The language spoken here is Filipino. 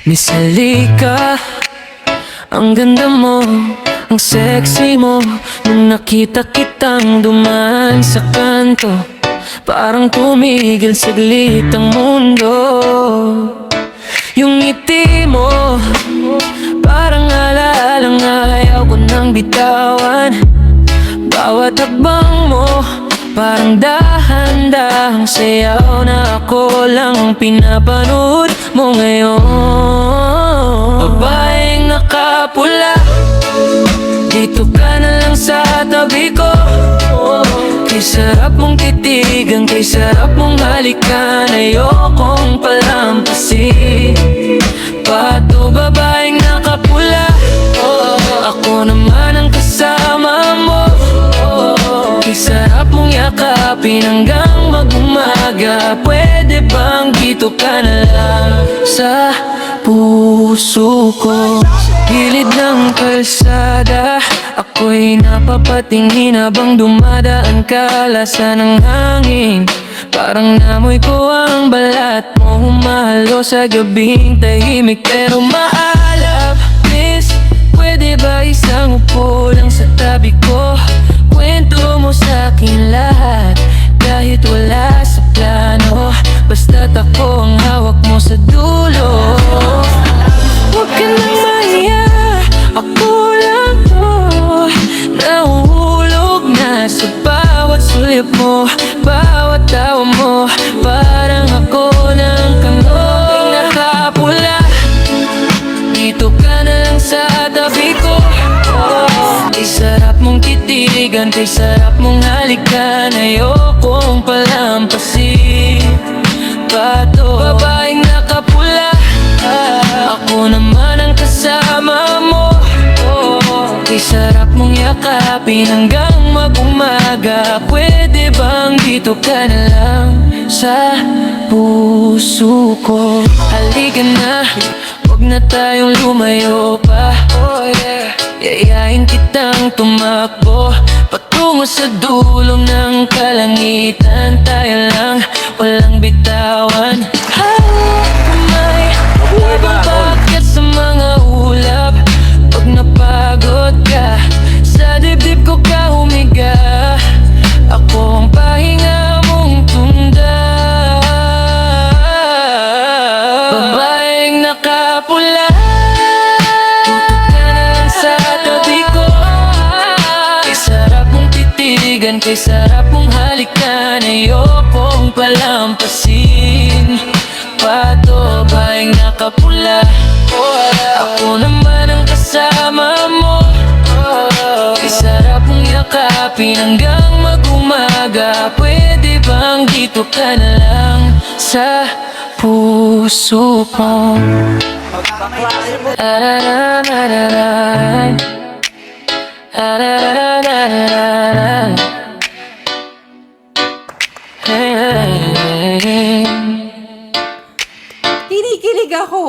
Miss Halika, ang ganda mo, ang sexy mo. Nung nakita kitang dumaan sa kanto, parang tumigil saglit ang mundo. Yung ngiti mo, parang alaalang ayaw ko nang bitawan. Bawat hakbang mo, parang dahan-dahang sayaw na ako lang pinapanood mo ngayon. Babaeng nakapula, dito ka na lang sa tabi ko. Kay sarap mong titigan, kay sarap mong halikan, ayokong palampasin. Pato babaeng nakapula, ako naman ang kasama mo. Kay sarap mong yakapin hanggang mag-umaga. Pwede bang dito ka na lang sa puso ko? Gilid ng kalsada, ako'y napapatingin habang dumadaan ka. Lasa ng hangin, parang namoy ko ang balat mo. Humahalo sa gabing tahimik pero maalab. Miss, pwede ba isang upo lang sa tabi ko? Kwento mo sa'kin lahat, kahit wala sa plano. Basta't ako ang hawak mo sa dulo. Huwag ka nang mahiya, ako lang to. Nahuhulog na sa bawat sulyap mo, bawat tawa mo. Parang ako ng kano'y nakapula, dito ka na lang sa tabi ko. Kay sarap mong titigan, kay sarap mong halikan, ayokong palampasin. Pato babaeng nakapula, ako naman ang kasama mo. Kay sarap mong yakapin hanggang mag-umaga. Pwede bang dito ka na lang sa puso ko? Halika na, huwag na tayong lumayo pa. Yayain kitang tumakbo patungo sa dulo ng kalangitan. Tayo lang, walang bitawan. Hawak kamay, labang paakyat sa mga ulap. Pag napagod ka, sa dibdib ko ka humiga. Ako ang pahinga mong tunda. Babaeng nakapula, kay sarap mong halikan, ayokong palampasin. Pato babaeng nakapula, ako naman ang kasama mo. Kay sarap mong yakapin hanggang mag-umaga. Pwede bang dito ka na lang sa puso ko? Kinikilig ako.